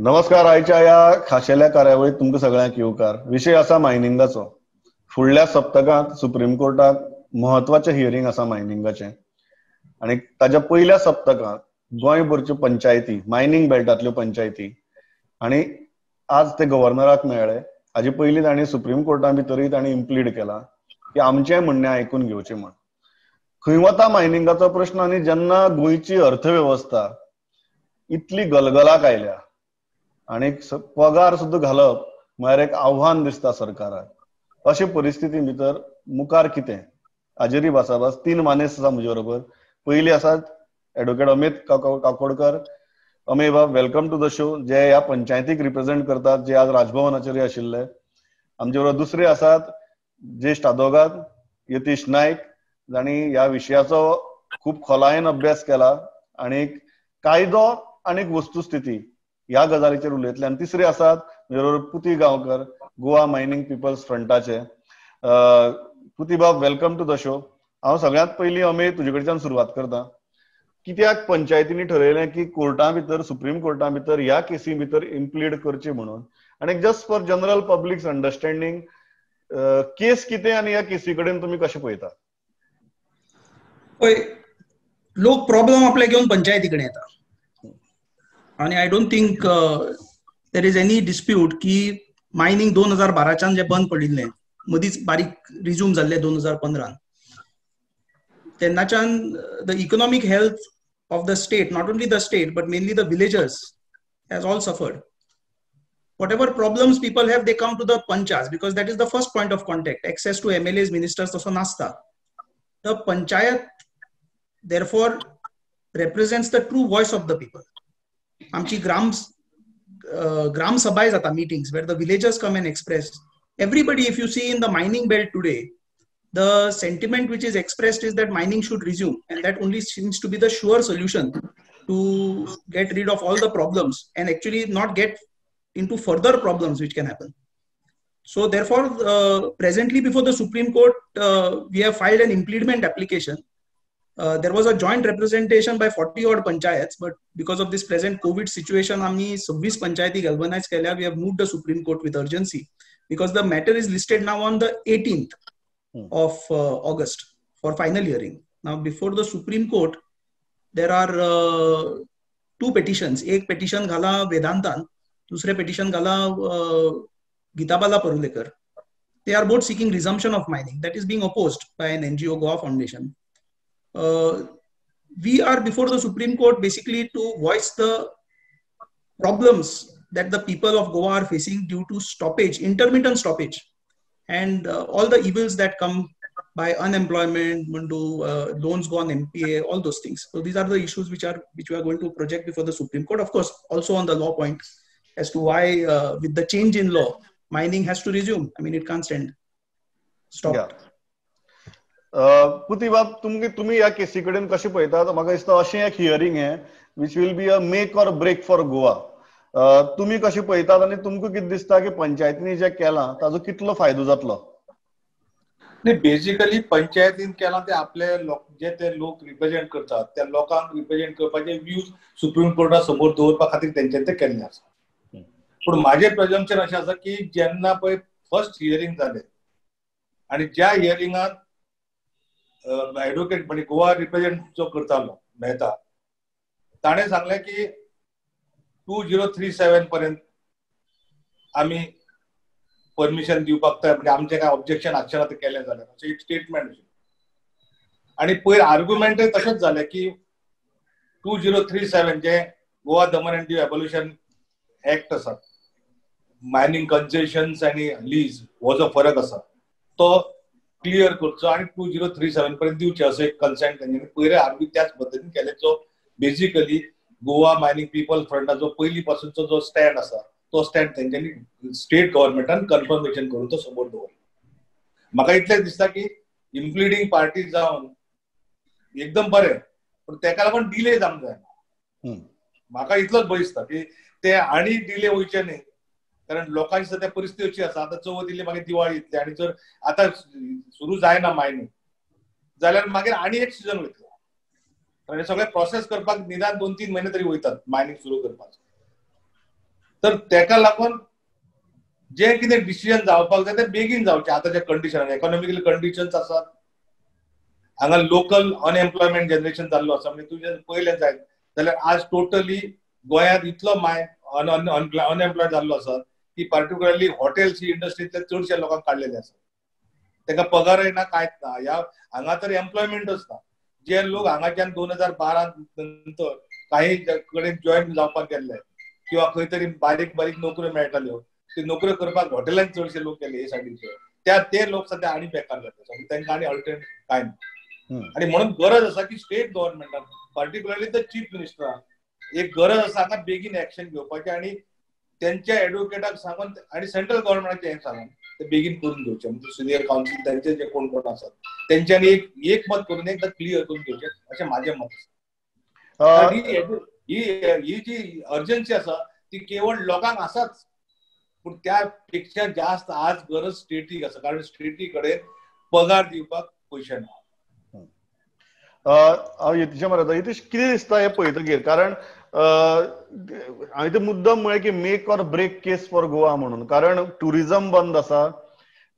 नमस्कार. आयच्या या खाशेल्या कार्यावळीत तुमकां सगळ्यांक येवकार. विशय आसा मायनिंगाचो. फुडल्या सप्तकांत सुप्रीम कोर्टात महत्वाचें हियरिंग आसा मायनिंगाचें आनी ताच्या पयल्या सप्तकांत गोंयभरच्यो पंचायती, मायनिंग बेल्टांतल्यो पंचायती आनी आज ते गव्हर्नराक मेळ्ळे. हाजे पयलीं तांणी सुप्रीम कोर्टा भितरय तांणी इम्प्लीड केला की आमचें म्हणणें आयकून घेवचें म्हण. खंय वता मायनिंगाचो प्रश्न आनी जेन्ना गोंयची अर्थवेवस्था इतली गलगलाक आयल्या आनी पगार सुद्दां घालप म्हळ्यार एक आव्हान दिसता सरकाराक. अशे परिस्थिती भितर मुखार कितें हाजेरूय भासाभास तीन मानेस्त आसा म्हजे बरोबर. पयलीं आसात एडवोकेट अमित काकोडकर. अमेय बाब, वेलकम टू द शो. जे ह्या पंचायतीक रिप्रेझेंट करतात, जे आज राजभवनाचेरूय आशिल्ले. आमचे बरोबर दुसरे आसात ज्येश्ठ आदवोगाद यतीश नायक, जांणी ह्या विशयाचो खूब खोलायेन अभ्यास केला आनी कायदो आनी वस्तुस्थिती ह्या गजालीचेर उलयतले. आनी तिसरे आसात म्हजे बरोबर पुती गांवकर, गोवा मायनिंग पिपल्स फ्रंटाचे. पुती बाब, वेलकम टू द शो. हांव सगळ्यांत पयलीं अमेय तुजे कडच्यान सुरवात करता. कित्याक पंचायतींनी ठरयलें की कोर्टा भितर, सुप्रीम कोर्टा भितर ह्या केसी भितर इम्प्लीड करचें म्हणून? आनी just for general public's understanding, case कितें आनी ह्या केसी कडेन तुमी कशें पळयता? पळय, लोक प्रॉब्लेम आपले घेवन पंचायती कडेन येता आनी I don't think there is any dispute की मायनिंग 2012च्यान जे बंद पडिल्लें, मदींच बारीक रिज्यूम जाल्लें 2015, तेन्नाच्यान the economic health of the state, not only the state but mainly the villagers, has all suffered. Whatever problems people have, they come to the panchayats because that is the first point of contact. Access to MLAs, ministers also nasta. The panchayat therefore represents the true voice of the people. Amchi gram sabhai jata, meetings where the villagers come and express. Everybody, if you see in the mining belt today, the sentiment which is expressed is that mining should resume, and that only seems to be the sure solution to get rid of all the problems and actually not get into further problems which can happen. So therefore, presently before the Supreme Court, we have filed an impleadment application. There was a joint representation by 40 odd panchayats, but because of this present COVID situation, आम्ही 26 panchayati galvanized केल्या. We have moved the Supreme Court with urgency because the matter is listed now on the 18th of August for final hearing. Now before the Supreme Court there are two petitions. एक petition घाला वेदांतान, दुसरे petition घाला गीताबाला Parulekar. They are both seeking resumption of mining. That is being opposed by an NGO, Goa Foundation. We are before the Supreme Court basically to voice the problems that the people of Goa are facing due to stoppage, intermittent stoppage, and all the evils that come by unemployment, loans go on MPA, all those things. So these are the issues which we are going to project before the Supreme Court. Of course, also on the law point as to why with the change in law, mining has to resume. I mean, it can't stop. Yeah. पुती बाब, तुम्ही या केसी कडेन कशें पळयतात? म्हाका दिसता अशें एक हियरिंग हे which will be a make or break for Goa. तुम्ही कशें पळयतात आनी तुमकां कितें दिसता की पंचायतींनी जे केलां ताजो कितलो फायदो जातलो? नाही, बेसिकली पंचायतीन केलां ते आपले जे ते लोक रिप्रेझेंट करतात त्या लोकांक रिप्रेझेंट करपाचे व्ह्यूज सुप्रीम कोर्टा समोर दवरपा खातीर तेंच्यांनी ते केल्ले आसा. पूण म्हाजें प्रेझम्पशन अशें आसा की जेन्ना पळय फर्स्ट हियरिंग जालें आनी ज्या हियरिंगांत एडवोकेट म्हणजे गोवा रिप्रेझेंट जो करतालो मेहता, ताणें सांगलें की 2037 पर्यंत आमी परमिशन दिवपाक तयार, म्हणजे आमचें काय ऑब्जेक्शन आसचें ते केलें जाल्यार अशें एक स्टेटमेंट आशिल्लें. आनी पयर आर्ग्युमेंटय तशेंच जालें की 2037 जे गोवा दमन एंड दीव एबोल्युशन एक्ट आसा, मायनिंग कन्सेशन्स आनी लीज हो जो फरक आसा तो क्लियर करचो आनी 2037 पर्यंत दिवचे असो एक कन्सेंट तेंच्यांनी पयले आर्ग्यू त्याच पद्दतीन केले. जो बेसिकली गोवा मायनिंग पीपल फ्रंटाचो पयलीं पासूनचो जो स्टँड आसा तो स्टँड तेंच्यांनी स्टेट गव्हर्नमेंटान कन्फर्मेशन करून तो समोर दवरलो. म्हाका इतलें दिसता की इम्प्लिडींग पार्टी जावन एकदम बरें, पूण तेका लागून डिले जावंक जायना. म्हाका इतलोच भंय दिसता की ते आनी डिले वयचे न्ही, कारण लोकांची सद्या परिस्थिती अशी आसा. आतां चवथ इल्ली मागीर दिवाळी येतली आनी जर आतां सुरू जायना मायनिंग जाल्यार मागीर आनी एक सिजन वयतलो. कारण सगळे प्रोसेस करपाक निदान 2-3 म्हयने तरी वयतात मायनिंग सुरू करपाक. तर तेका लागून जे कितें डिसिजन जावपाक जाय ते बेगीन जावचे. आतां जे कंडिशन इकॉनॉमिकल कंडिशन्स आसात, हांगा लोकल अनएम्प्लॉयमेंट जनरेशन जाल्लो आसा. म्हणजे तुजें पयलें जायत जाल्यार आज टोटली गोंयांत इतलो अनएम्प्लॉयड जाल्लो आसा की पर्टिक्युलरली हॉटेल्स ही इंडस्ट्रींतले चडशे लोकांक काडलेले आसा. ताका पगारय ना, कांयच ना. हांगा तर एम्प्लॉयमेंटच ना. जे लोक हांगाच्यान 2012 नंतर काही कडेन जॉईन जावपाक गेल्ले किंवा खंय तरी बारीक बारीक नोकऱ्यो मेळटाल्यो, ते नोकऱ्यो करपाक हॉटेलांत चडशे लोक गेले हे सायडीचे. ते लोक सध्या आनी बेकार जाता. तांकां आनी अल्टरनेट कांय ना. आणि म्हणून गरज आसा की स्टेट गव्हर्नमेंटान, पर्टिक्युलरली द चीफ मिनिस्टरान एक गरज आसा हांगा बेगीन एक्शन घेवपाची आणि त्यांच्या एडव्होकेटाक सांगून आणि सेंट्रल गव्हर्नमेंटाचे हे सांगून ते बेगीन करून घेवचे. म्हणजे सिनियर काउन्सिल त्यांचे जे कोण कोण आसात त्यांच्यानी एक मत करून एकदा क्लियर करून घेवचे अशें माझे मत आसा. ही जी अर्जन्सी आसा ती केवळ लोकांक आसाच, पण त्यापेक्षा जास्त आज गरज स्टेटीक आसा. कारण स्टेटी कडेन पगार दिवपाक पयशे ना. हांव यतीश म्हणटा, यतीश कितें दिसता हे पळयतकीर? कारण हांवें ते मुद्दम म्हळें की make or break case for Goa म्हणून. कारण टुरिझम बंद आसा,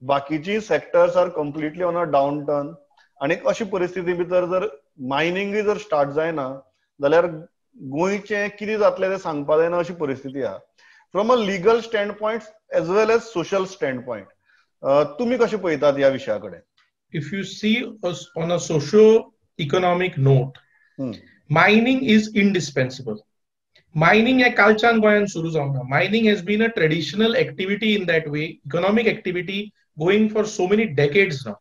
बाकीची sectors are completely on a downturn, आणि अशी परिस्थिती भितर जर मायनिंगूय जर स्टार्ट जायना जाल्यार गोंयचें कितें जातलें तें सांगपाक जायना अशी परिस्थिती आहा. From a legal standpoint as well as social standpoint तुमी कशें पळयतात ह्या विशया कडेन? If you see us on a socio-economic note, mining is indispensable. Mining हे कालच्यान गोंयांत सुरू जावना. Mining has been a traditional activity in that way, economic activity going for so many decades now.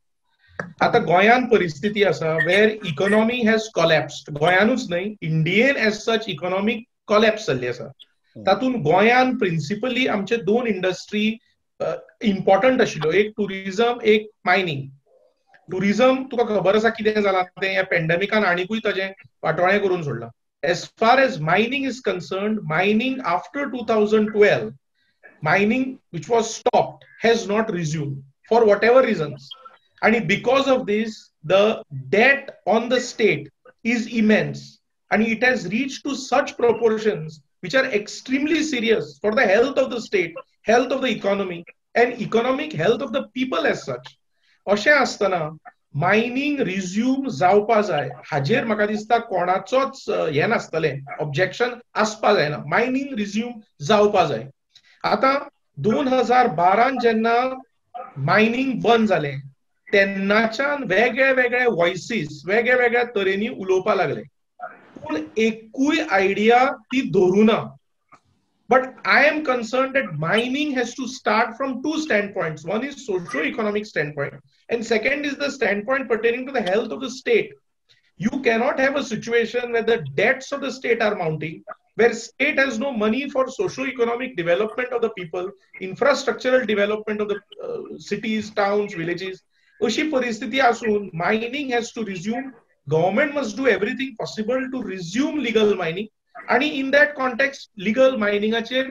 आता गोंयांत परिस्थिती आसा where economy has collapsed. गोंयानूच न्हय, इंडियेन as such economic collapse जाल्ली आसा. तातूंत गोंयान प्रिन्सिपली आमचे दोन इंडस्ट्री इम्पॉर्टंट आशिल्ल्यो, एक टुरिझम, एक मायनिंग. टुरिझम तुका खबर आसा कितें जालां तें ह्या पॅन्डेमिकान आनीकूय ताजें वाटोळें करून सोडलां. As far as mining is concerned, mining after 2012, mining which was stopped has not resumed for whatever reasons. And because of this, the debt on the state is immense. And it has reached to such proportions which are extremely serious for the health of the state, health of the economy, and economic health of the people as such. अशें आसतना mining resume जावपा जाय हाजेर म्हाका दिसता कोणाचोच हें नासतलें, objection आसपा जायना. मायनिंग रिज्यूम जावपा जाय. आतां 2012 जेन्ना मायनिंग बंद जालें तेन्नाच्यान वेगळे वेगळे वॉयसीस वेगळ्या वेगळ्या तरेनी उलोवपा लागले, पूण एकूय आयडिया ती धरूना. But I am concerned that mining has to start from two standpoints. One is socio-economic standpoint, and second is the standpoint pertaining to the health of the state. You cannot have a situation where the debts of the state are mounting, where state has no money for socio-economic development of the people, infrastructural development of the cities, towns, villages. Ashi paristhiti asun mining has to resume. Government must do everything possible to resume legal mining. आणि in that context legal मायनिंगाचेर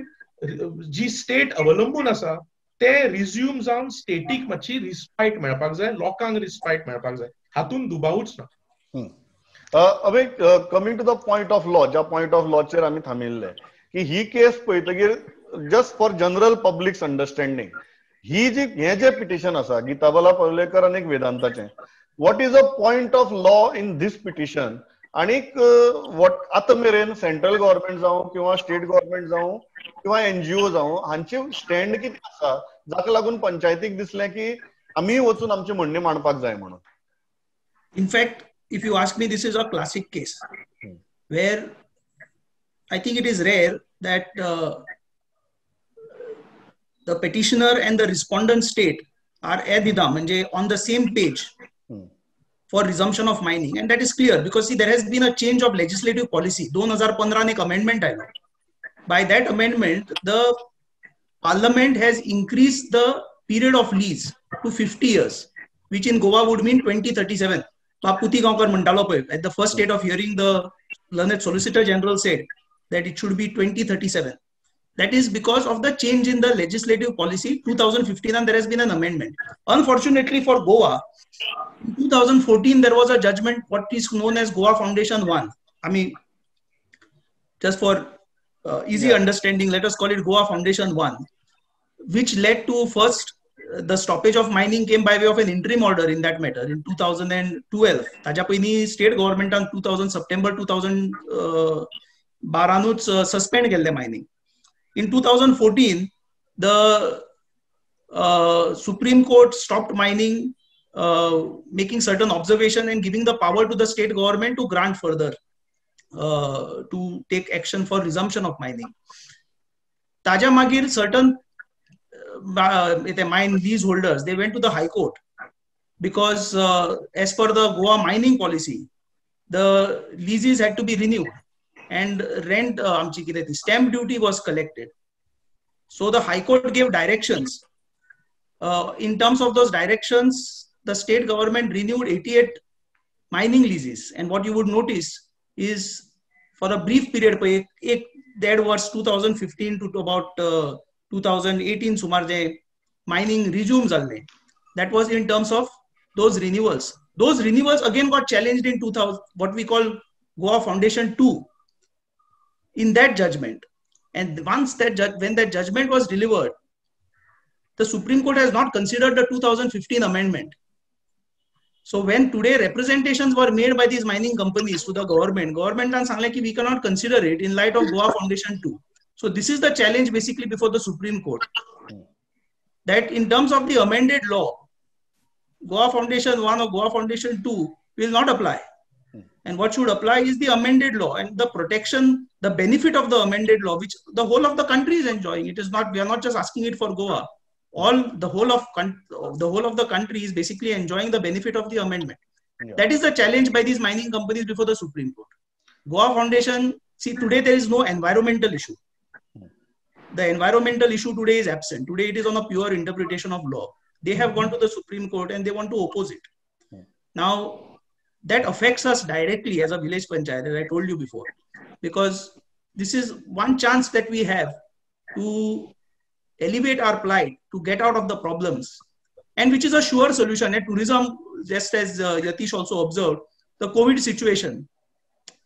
जी state अवलंबून आसा ते resume जावन static मातशी रिस्पायट मेळपाक जाय, लोकांक रिस्पायट मेळपाक जाय, हातून दुबावूच ना. अबे coming to the point of law, ज्या पॉयंट ऑफ लॉचेर आमी थांबिल्ले की ही केस पळयतकीर just for general public's understanding ही जी हें जें पिटिशन आसा गीताबाला पलवलेकर आनी वेदांताचें, what is a point of law in this petition? आणि आतां मेरेन सेंट्रल गव्हर्नमेंट जावं किंवा स्टेट गव्हर्नमेंट जावं किंवा एनजीओ जावं हांचे स्टँड कितें आसा जाका लागून पंचायतीक दिसलें की आमी वचून आमचें म्हणणें मांडपाक जाय म्हणून? In fact if you ask me, this is a classic case where I think it is rare that the petitioner and the respondent state are on the same page for resumption of mining, and that is clear because see, there has been a change of legislative policy. 2015 एक amendment आया. By that amendment, the parliament has increased the period of lease to 50 years, which in Goa would mean 2037. Puti Gaonkar म्हण्टालो पळय, at the first state of hearing, the learned solicitor general said that it should be 2037. That is because of the change in the legislative policy 2015, and there has been an amendment. Unfortunately for Goa, in 2014 there was a judgment, what is known as Goa Foundation 1. I mean, just for easy understanding, let us call it Goa Foundation 1, which led to first the stoppage of mining came by way of an interim order in that matter in 2012. ताज्या पयलीं state governmentan 2000 September 2012 suspend केल्ले mining. In 2014, the Supreme Court stopped mining, making certain observation and giving the power to the state government to grant further, to take action for resumption of mining. Taja Magir, certain mine leaseholders, they went to the High Court because as per the Goa mining policy, the leases had to be renewed and rent, stamp duty was collected. So the High Court gave directions. In terms of those directions, the state government renewed 88 mining leases. And what you would notice is for a brief period, that was 2015 to about 2018, Sumarje, mining resumes. That was in terms of those renewals. Those renewals again got challenged in 2000, what we call Goa Foundation 2, in that judgment. And once that when that judgment was delivered, the Supreme Court has not considered the 2015 amendment. So when today representations were made by these mining companies to the government and saying we cannot consider it in light of Goa Foundation 2. So this is the challenge basically before the Supreme Court, that in terms of the amended law, Goa Foundation 1 or Goa Foundation 2 will not apply. And what should apply is the amended law and the protection, the benefit of the amended law, which the whole of the country is enjoying. It is not, we are not just asking it for Goa. The whole of the country is basically enjoying the benefit of the amendment. Yeah. That is the challenge by these mining companies before the Supreme Court. Goa Foundation, see, today there is no environmental issue. The environmental issue today is absent. Today it is on a pure interpretation of law. They have gone to the Supreme Court and they want to oppose it. Now, that affects us directly as a village panchayat, as I told you before, because this is one chance that we have to elevate our plight, to get out of the problems, and which is a sure solution. And tourism, just as Yatish also observed, the COVID situation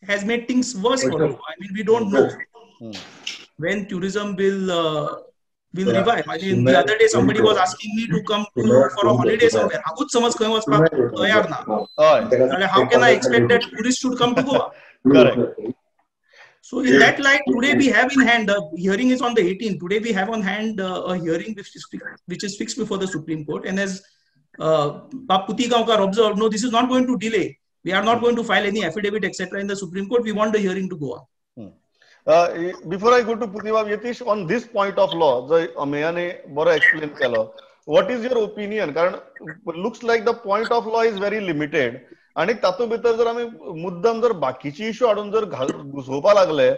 has made things worse for us. I mean, we don't know when tourism will revive. I mean, the other day somebody was asking me to come for a holiday somewhere. How can I expect that tourists should come to Goa? Correct. So in that light, today we have in hand, the hearing is on the 18th. Today we have on hand a hearing which is fixed before the Supreme Court. And as Puti Gaonkar observed, no, this is not going to delay. We are not going to file any affidavit, etc. in the Supreme Court. We want the hearing to go on. Before I go to Puthiba, Yatish, on this point of law, the Ameyane Bora explained, what is your opinion? Because it looks like the point of law is very limited. आणि तातूंत भितर जर आमी मुद्दम जर बाकीची issue हाडून जर घुसोवपा लागले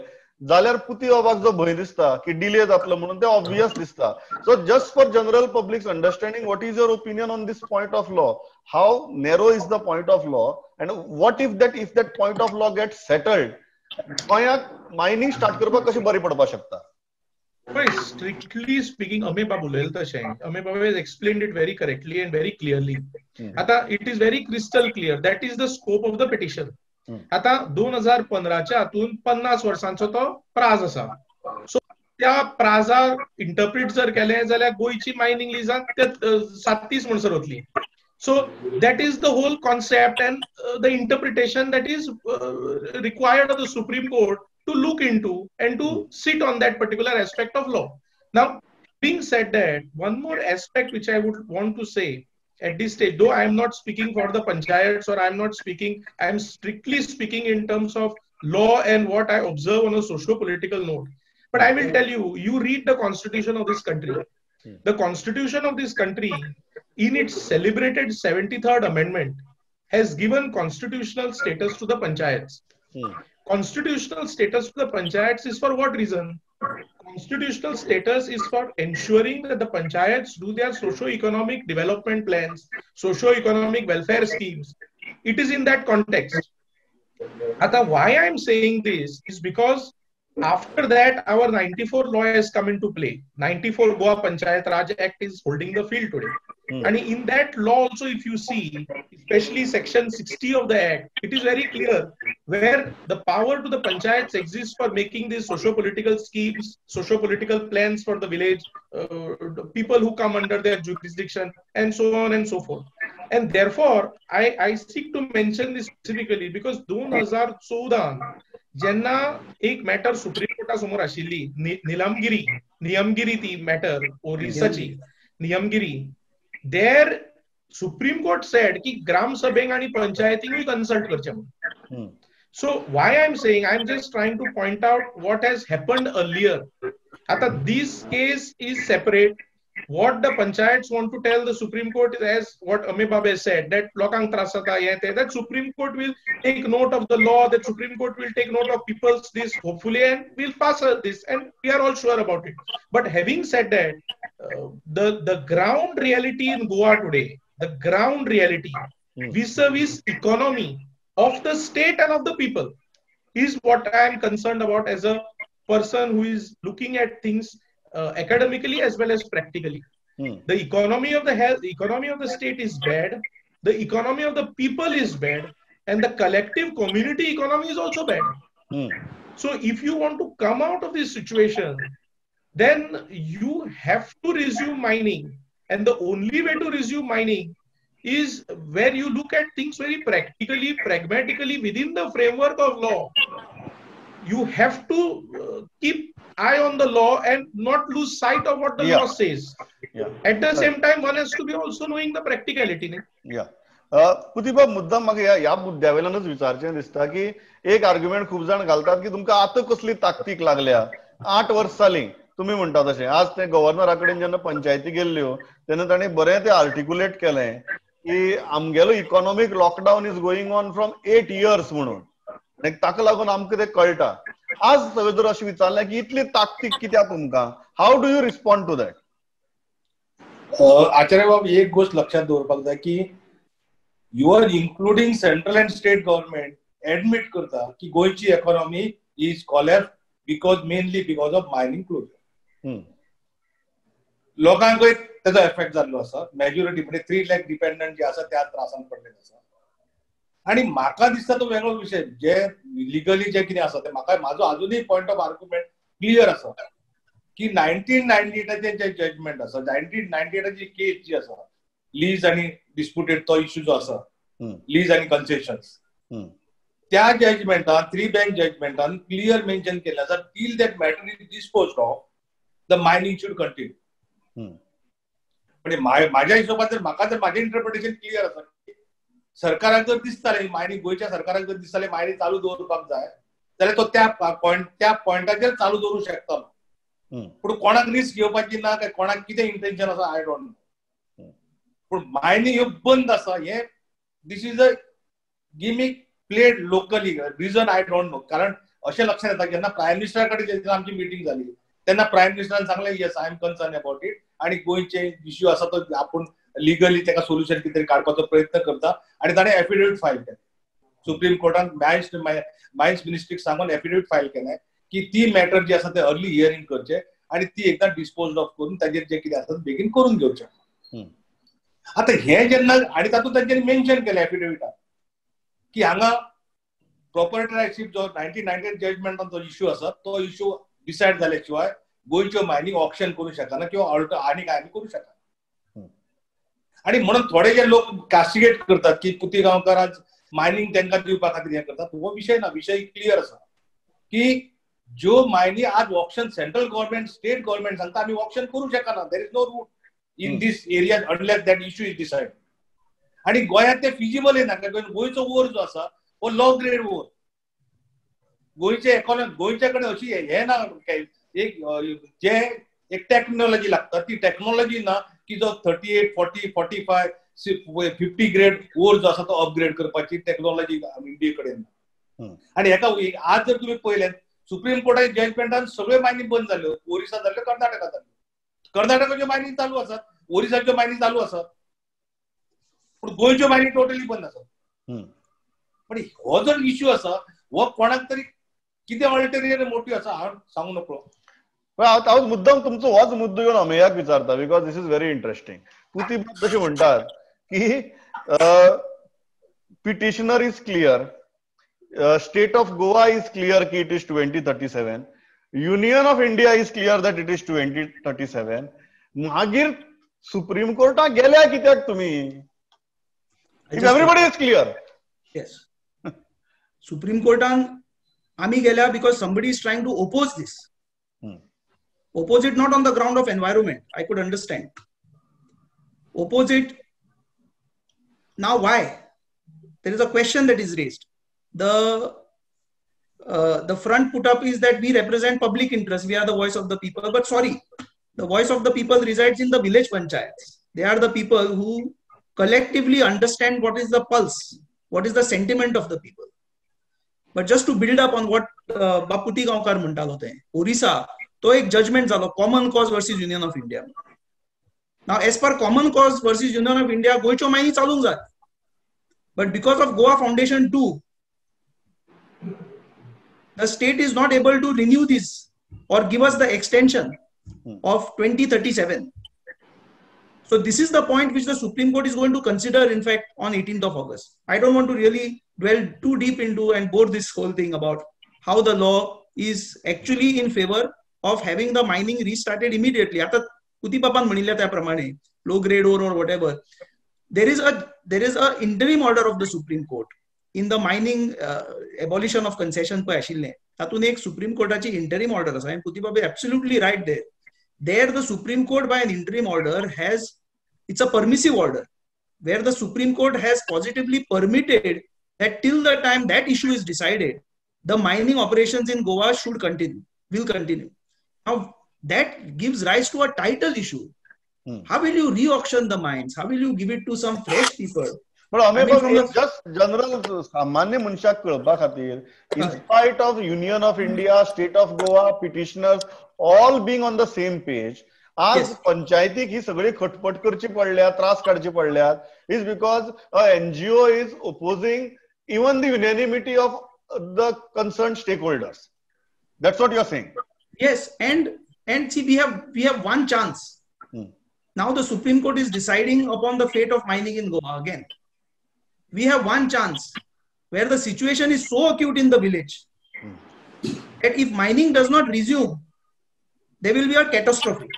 जाल्यार पुती बाबाक जो भंय दिसता की डिले जातलो म्हणून ते ऑब्वियस दिसता. So just for general public's understanding, what is your opinion on this point of law? How narrow is the point of law and what if that point of law get settled, गोंयाक mining start करपाक कशी बरी पडपाक शकता? Strictly speaking, Ame Babu has explained it very correctly and very clearly. Ata, it is very crystal clear. That is the scope of the petition. Ata 2015 च्या आतून 50 वर्षांचो तो प्राज असा. सो त्या प्राजा इंटरप्रिट जर केले जाल्यार गोयची मायनिंग लिजान 37 म्हणसर वतली. So that is the whole concept and the interpretation that is required of the Supreme Court to look into and to sit on that particular aspect of law. Now, being said that, one more aspect which I would want to say at this stage, though I am not speaking for the panchayats or I am not speaking, I am strictly speaking in terms of law and what I observe on a socio-political note. But I will tell you, you read the constitution of this country. The constitution of this country, in its celebrated 73rd amendment, has given constitutional status to the panchayats. Constitutional status to the panchayats is for what reason? Constitutional status is for ensuring that the panchayats do their socio-economic development plans, socio-economic welfare schemes. It is in that context. Ata, why I am saying this is because after that, our 94 law has come into play. 94 Goa Panchayat Raj Act is holding the field today. And in that law also, if you see, especially section 60 of the act, it is very clear where the power to the panchayats exists for making these socio-political schemes, socio-political plans for the village, people who come under their jurisdiction, and so on and so forth. And therefore, I seek to mention this specifically because 2014 जेन्ना एक matter supreme Carta समोर आशिल्ली नियमगिरी ती matter ओरिसाची Niyamgiri, देर supreme court sed की ग्राम सभेक आणि पंचायतींकूय consult करचे म्हणून. So why I'm saying, I'm just trying to point out what has happened earlier. आता this case is separate. What the panchayats want to tell the Supreme Court is, as what Ame Babe said, that lokang tras hota ye that Supreme Court will take note of the law, that Supreme Court will take note of people's this hopefully and will pass this, and we are all sure about it. But having said that, the ground reality in Goa today, the ground reality vis-a-vis economy of the state and of the people is what I am concerned about as a person who is looking at things academically as well as practically. The economy of the economy of the state is bad, the economy of the people is bad, and the collective community economy is also bad. So if you want to come out of this situation, then you have to resume mining, and the only way to resume mining is where you look at things very practically, pragmatically within the framework of law. You have to keep eye on the law and not lose sight of what the law says. At the same time, one has to be also knowing the practicality. कुतिबा मुद्दाम म्हाका ह्या मुद्द्या वयल्यानच विचारचें दिसता की एक argument खूब जाण घालतात की तुमकां आतां कसली ताकतीक लागल्या, 8 वर्स जालीं तुम्ही म्हणटा तशें. आज ते गव्हर्नरा कडेन जेन्ना पंचायती गेल्ल्यो तेन्ना ताणें बरें ते आर्टिक्युलेट केलें की आमगेलो economic lockdown is going on from 8 years म्हणून, आनी ताका लागून आमकां ते कळटा. आज सगळे जर अशें विचारलें की इतली ताकतीक कित्याक तुमकां, how do you respond to that? Acharya बाब, एक गोष्ट लक्षात दवरपाक जाय की you are including central and state government admit करता की गोंयची economy is collapse mainly because of mining closure. लोकांकूय तेजो इफेक्ट जाल्लो आसा. मेजॉरिटी म्हणजे 3 lakh डिपेंडंट जे आसा त्या त्रासान पडलेले आसा. आणि म्हाका दिसता तो वेगळो विषय, जे लिगली जे कितें आसा ते म्हाका म्हाजो अजूनही पॉइंट ऑफ आर्ग्युमेंट क्लियर आसा की 1998 जे जजमेंट आसा, 1998 जी केस जी आसा लीज आणि डिस्प्युटेड तो इश्यू जो आसा, लीज आणि कन्सेशन्स, त्या जजमेंटान 3 bench जजमेंटान क्लियर मेन्शन केलें आसा till that matter is disposed of the mining should continue. म्हणजे माझ्या हिशोबान म्हाका जर माझे इंटरप्रिटेशन क्लियर आसा, सरकाराक जर दिसताले मायनिंग, गोयच्या सरकाराक जर दिसताले मायनिंग चालू दवरपाक जाय जाल्यार तो त्या पॉइंटाचेर चालू दवरूंक शकता. पूण कोणाक रिस्क घेवपाची ना काय कोणाक कितें इंटेन्शन आसा आय डोंट नो. पूण मायनिंग ह्यो बंद आसा हे this is a gimmick played locally. Reason I don't know. कारण अशें लक्षात येता जेन्ना प्रायम मिनिस्टरा कडेन जेन्ना आमची मिटींग जाली तेन्ना प्रायम मिनिस्टरान सांगलें yes I am concern about it, आणि गोंयचे इश्यू आसा तो आपूण लिगली त्याका सोल्युशन कितें काडपाचो प्रयत्न करता. आणि ताणें एफिडेविट फायल केलें सुप्रीम कोर्टान. मायन्स मिनिस्ट्रीक सांगून एफिडेविट फायल केलें की ती मॅटर जी आसा ते अर्ली हियरिंग करचे आणि ती एकदा डिस्पोज ऑफ करून ताजेर जे कितें आसा बेगीन करून घेवचें. आता हे जेन्ना आणि तातूंत तांच्यांनी मेन्शन केलें एफिडेविटान की हांगा प्रॉपर्टी रायटशिप जो 1998 जजमेंटान इश्यू आसा तो इश्यू डिसायड जाल्या शिवाय गोंयच्यो मायनिंग ऑप्शन करूंक शकना किंवा आनी काय करूंक शकना. आणि म्हणून थोडे जे लोक कास्टिगेट करतात की कुतीगांवकार आज मायनिंग तांकां दिवपा खातीर हे करतात, हो विषय ना. विषय क्लियर आसा की ज्यो मायनिंग आज option central government state government सांगता आमी ऑप्शन करूंक शकना. There is no route in this area unless that issue is decided. आणि गोंयांत ते फिजिबल ना. गोंयचो ओर जो आसा हो लो ग्रेड ओर. गोंयचे इकॉनॉमी गोंयच्या कडेन अशी हे ना जे एक टेक्नॉलॉजी लागता ती टेक्नॉलॉजी ना की जो 38, 40, 45, 50 ग्रेड ओर जो आसा तो अपग्रेड करपाची टेक्नॉलॉजी इंडिये कडेन ना. आणि हेका आज जर तुम्ही पळयलें सुप्रीम कोर्टाच्या जजमेंटान सगळे मायनिंग बंद जाल्यो. ओरिसा जाल्यो, कर्नाटका जाल्यो. कर्नाटकाच्यो मायनिंग चालू आसात, ओरिसाच्यो मायनिंग चालू आसात, पूण गोंयच्यो मायनिंग टोटली बंद आसात. पण हो जर इश्यू आसा हो कोणाक तरी कितें अल्टरियर मोटीव आसा हांव सांगूंक नकळो. हांव मुद्दम तुमचो होच मुद्दो घेवन अमेयाक विचारता because this is very interesting. पुतीबाब जशें म्हणटात की petitioner is clear, state of Goa is clear that it is 2037, union of India is clear that it is 2037. मागीर सुप्रीम कोर्टाक गेल्या कित्याक तुमी? Everybody is clear. Yes, supreme कोर्टान आमी गेल्या बिकॉज somebody is trying to oppose this. Oppose it not on the ground of environment, I could understand. Oppose it now, why? There is a question that is raised. The front put up is that we represent public interest, we are the voice of the people. But sorry, the voice of the people resides in the village panchayats. They are the people who collectively understand what is the pulse, what is the sentiment of the people. But just to build up on what Baputi Gaonkar म्हणटालो ते, Orissa तो एक judgment जालो common cause versus union of India. Now as per common cause versus union of India गोयच्यो मायनी चालूंक जाय. But because of Goa Foundation 2, the state is not able to renew this or give us the extension of 2037. So this is the point which the Supreme Court is going to consider, in fact, on 18th of August. I don't want to really dwell too deep into and bore this whole thing about how the law is actually in favor of having the mining restarted immediately. आता पुती पापान म्हणिल्ल्या त्या प्रमाणे low grade ore or whatever, there is a interim order of the Supreme Court in the mining abolition of concession पळय आशिल्लें, तातून एक supreme कोर्टाची interim order आसा. And पुती बाबा absolutely right there. There the Supreme Court by an interim order it's a permissive order where the Supreme Court has positively permitted that till the time that issue is decided, the mining operations in Goa will continue. Now that gives rise to a title issue. How will you re-auction the mines? How will you give it to some fresh people? But just general सामान्य मनशाक कळपा खातीर, in spite of Union of India, State of Goa, petitioners all being on the same page, आज पंचायतीक ही सगळी खटपट करची पडल्या, त्रास काडचे पडल्यात, is because a NGO is opposing even the unanimity of the concerned stakeholders. That's what you are saying. Yes, and see, we have one chance. Now the Supreme Court is deciding upon the fate of mining in Goa again. We have one chance where the situation is so acute in the village that if mining does not resume, there will be a catastrophe.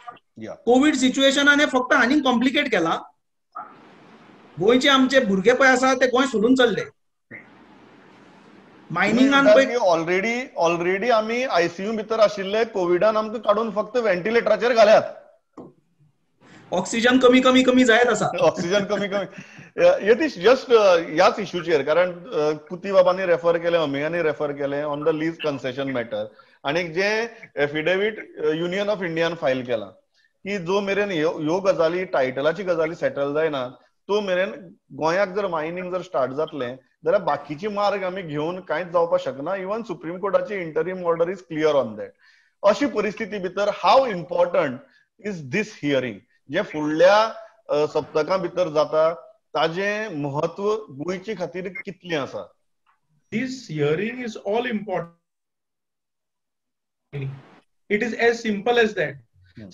COVID situation आने फक्त आनी complicate केला. गोयचे आमचे भुरगे पळय आसा ते गोंय सोडून चल्ले. मायनिंगान ऑलरेडी आमी आयसीयू भितर आशिल्ले, कोविडान आमकां काडून फक्त व्हेंटिलेटराचेर घाल्यात. ऑक्सिजन कमी जायत आसा. ऑक्सिजन कमी यतीश जस्ट ह्याच इश्यूचेर, कारण पुती बाबांनी रेफर केले, अमेयानी रेफर केले on the lease concession matter, आणि जे affidavit union of Indian file केला की जो मेरेन ह्यो गजाली टायटलाची गजाली सेटल जायना तो मेरेन गोंयाक जर मायनिंग जर स्टार्ट जातलें जाल्यार बाकीची मार्ग आमी घेवन कांयच जावपाक शकना. इवन सुप्रीम कोर्टाची interim order is clear on that. अशी परिस्थिती भितर how important is this hearing, जे फुडल्या सप्तका भितर जाता ताजें महत्व गोंयचे खातीर कितलें आसा? This hearing is all important. It is as simple as that.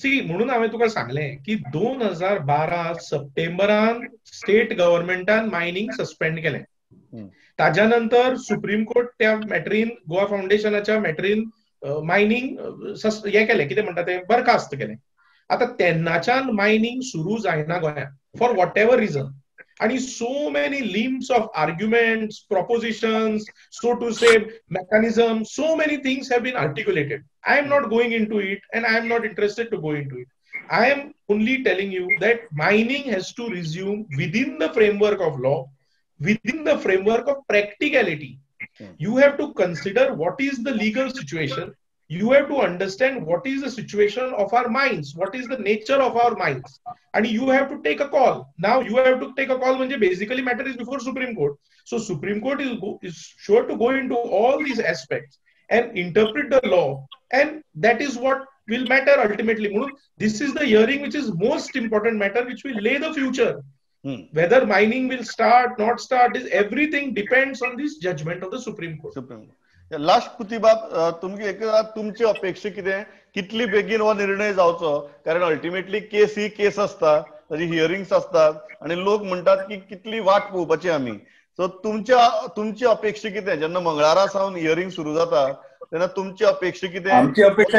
See, म्हणून हांवें तुका सांगलें की 2012 सप्टेंबरान स्टेट गव्हर्नमेंटान मायनिंग सस्पेंड केलें. ताज्या नंतर सुप्रीम कोर्ट त्या मॅटरीन, गोवा फाउंडेशनाच्या मॅटरीन मायनिंग हे केलें, कितें म्हणटा तें बरखास्त केलें. आता तेन्नाच्यान मायनिंग सुरू जायना गोंयांत फॉर वॉट एव्हर रिझन. आणि so many limbs of arguments, propositions, so to say mechanism, so many things have been articulated. I am not going into it and I am not interested to go into it. I am only telling you that mining has to resume within the framework of law, within the framework of practicality. You have to consider what is the legal situation. You have to understand what is the situation of our mines, what is the nature of our mines, and you have to take a call. Now you have to take a call when basically matter is before Supreme Court. So Supreme Court is sure to go into all these aspects and interpret the law, and that is what will matter ultimately. This is the hearing which is most important matter, which will lay the future. Whether mining will start, not start, is everything depends on this judgment of the Supreme Court. Last पुतीबाब, तुमची अपेक्षा कितें, कितली बेगीन हो निर्णय जावचो? कारण अल्टिमेटली केस ही केस आसता, ताजी हियरिंग्स असतात आणि लोक म्हणतात की कितली वाट पळोवपाची आमी. सो तुमची अपेक्षा कितें जेन्ना मंगळारा सावन हियरिंग सुरू जाता तेन्ना तुमची अपेक्षा कितें? आमची अपेक्षा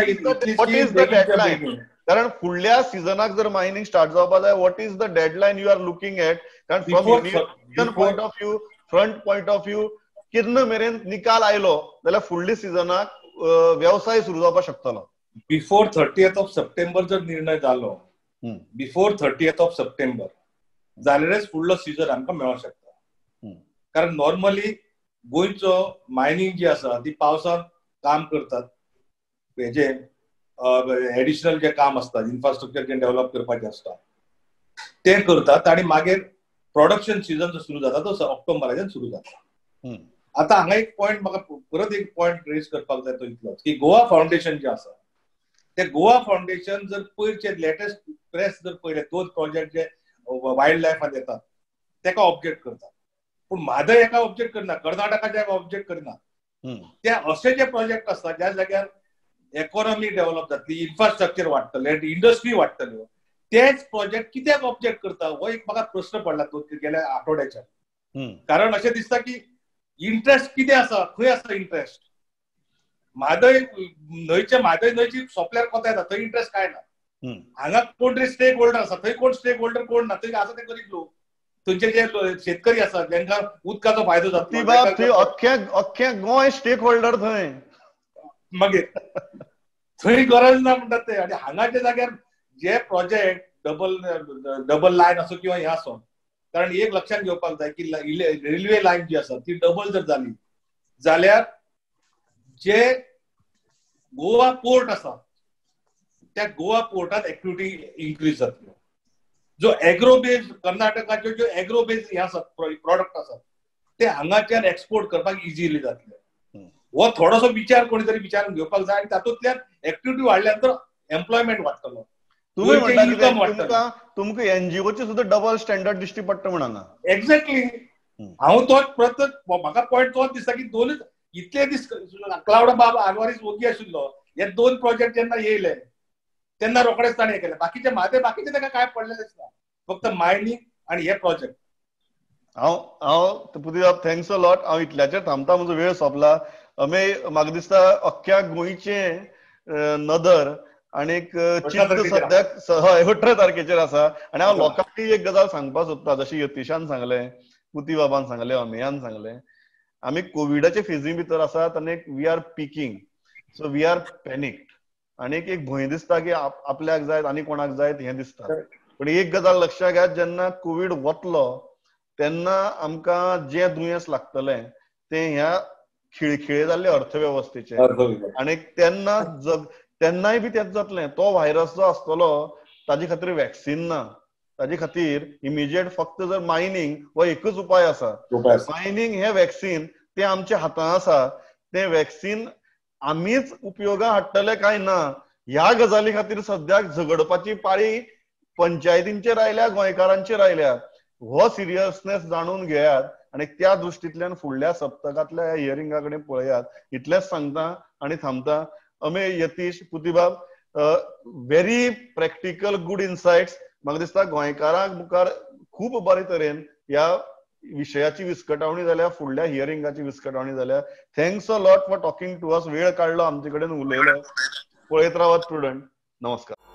वॉट इज द डेडलायन? कारण फुडल्या सिजनाक जर मायनिंग स्टार्ट जावपाक जाय, what is the deadline you are looking at? कारण from union point of view, front point of view, केन्ना मेरेन निकाल आयलो जाल्यार फुडल्या सिजनाक व्यवसाय सुरू जावपाक शकतलो. बिफोर 30th ऑफ सप्टेंबर जर निर्णय जालो, बिफोर 30th ऑफ सप्टेंबर जाल्यारच फुडलो सीजन आमकां मेळोंक शकता. कारण नॉर्मली गोंयचो मायनिंग जी आसा ती पावसांत काम करतात, हेजे एडिशनल जे काम असता, इन्फ्रास्ट्रक्चर जे डेव्हलप करपाचें आसता ते करतात आणि मागीर प्रोडक्शन सीजन जो सुरू जाता तो ऑक्टोबराच्यान सुरू जाता. आता हांगा एक पॉयंट म्हाका परत एक पॉयंट रेज करपाक जाय तो इतलोच की गोवा फाउंडेशन जे आसा ते गोवा फाउंडेशन जर पयरचे लेटेस्ट प्रेस जर पळयले 2 प्रोजेक्ट जे वायल्ड लायफान येतात तेका ऑब्जेक्ट करतात, पूण म्हादय एका ऑब्जेक्ट करना, कर्नाटकाच्या एका ऑब्जेक्ट करना. ते असे जे प्रोजेक्ट असतात ज्या जाग्यार इकॉनॉमी डेव्हलप जातली, इन्फ्रास्ट्रक्चर वाडटले, इंडस्ट्री वाडटल्यो, तेच प्रोजेक्ट कित्याक ऑब्जेक्ट करता हो एक म्हाका प्रश्न पडला गेल्या आठवड्याच्यान. कारण अशें दिसता की इंटरेस्ट कितें आसा, खंय आसा इंटरेस्ट? म्हादय न्हंयची सोंपल्यार कोता येता, थंय इंटरेस्ट काय ना. हांगा कोण तरी स्टेक होल्डर आसा, थंय कोण स्टेक होल्डर कोण ना, थंय आसा ते गरीब लोक, थंयचे जे शेतकरी आसात जांकां उदकाचो फायदो जातलो, अख्खे गोंय स्टेक होल्डर थंय. मागीर थंय गरज ना म्हणटात ते. आनी हांगाच्या जाग्यार जे प्रोजेक्ट डबल लायन असो किंवा हे आसो, कारण एक लक्षात घेवपाक जाय की रेल्वे लायन जी आसा ती डबल जर जाली जाल्यार जे गोवा पोर्ट आसा त्या गोवा पोर्टात एक्टिविटी इन्क्रीज जातल्यो. जो एग्रो बेस्ड कर्नाटकाच्यो ज्यो एग्रो बेस्ड हे आसात प्रॉडक्ट आसात ते हांगाच्यान एक्सपोर्ट करपाक इजिली जातले. हो थोडोसो विचार कोणी तरी विचारून घेवपाक जाय आनी तातूंतल्यान एक्टिविटी वाडल्यानंतर एम्प्लॉयमेंट वाडटलो, इन्कम वाडटलो. तुमकां एनजीओचे सुद्धा डबल स्टँडर्ड दिश्टी पडटा म्हण हांगा. एक्झॅक्टली हांव तोच प्रत्येक म्हाका पॉयंट तोच दिसता की दोनूच इतले दीस क्लाउड बाबा आल्वारीस ओगी आशिल्लो, हे 2 प्रोजेक्ट जेन्ना येयले तेन्ना रोखडेच ताणें केले. बाकीचे ताका काय पडलेलेच ना, फक्त मायनिंग आणि हे प्रोजेक्ट. हांव थँक्स अ लॉट. हांव इतल्याचेर थांबता, म्हजो वेळ सोंपला. म्हाका दिसता अख्ख्या गोंयचे नदर आणि चिंत सद्याक 18 तारखेचेर आसा. आनी हांव लोकांक एक गजाल सांगपाक सोदता, जशें यतीशान सांगलें, पुती बाबान सांगलें, अमेयान सांगलें, आमी कोविडाचे फेजी भितर आसात आनी we are picking, so we are panicked. आनी एक भंय दिसता की आपल्याक जायत आनी कोणाक जायत हें दिसता. पण एक गजाल लक्षात घेयात, जेन्ना कोविड वतलो तेन्ना आमकां जें दुयेंस लागतलें तें ह्या खिळखिळे जाल्ले अर्थवेवस्थेचे, आनी तेन्नाय बी तेच जातलें. तो व्हायरस जो आसतलो ताजे खातीर वॅक्सिन ना, ताजे खातीर इमिजिएट फक्त जर मायनिंग हो एकच उपाय आसा. मायनिंग हे वॅक्सिन तें आमच्या हातांत आसा. तें वॅक्सिन आमीच उपयोगा हाडटले काय ना ह्या गजाली खातीर सद्याक झगडपाची पाळी पंचायतींचेर आयल्या, गोंयकारांचेर आयल्या. हो सिरियसनेस जाणून घेयात आनी त्या दृश्टींतल्यान फुडल्या सप्तकांतल्या हियरिंगा कडेन पळयात. इतलेंच सांगता आनी थांबता. अमे, यतीश, पुतीबाब, व्हेरी प्रॅक्टिकल गुड इनसायट्स. म्हाका दिसता गोंयकारांक मुखार खूब बरे तरेन ह्या विशयाची विस्कटावणी जाल्या, फुडल्या हियरिंगाची विस्कटावणी जाल्या. Thanks a lot for talking to us. वेळ काडलो, आमचे कडेन उलयलो. पळयत रावात प्रुडंट. नमस्कार.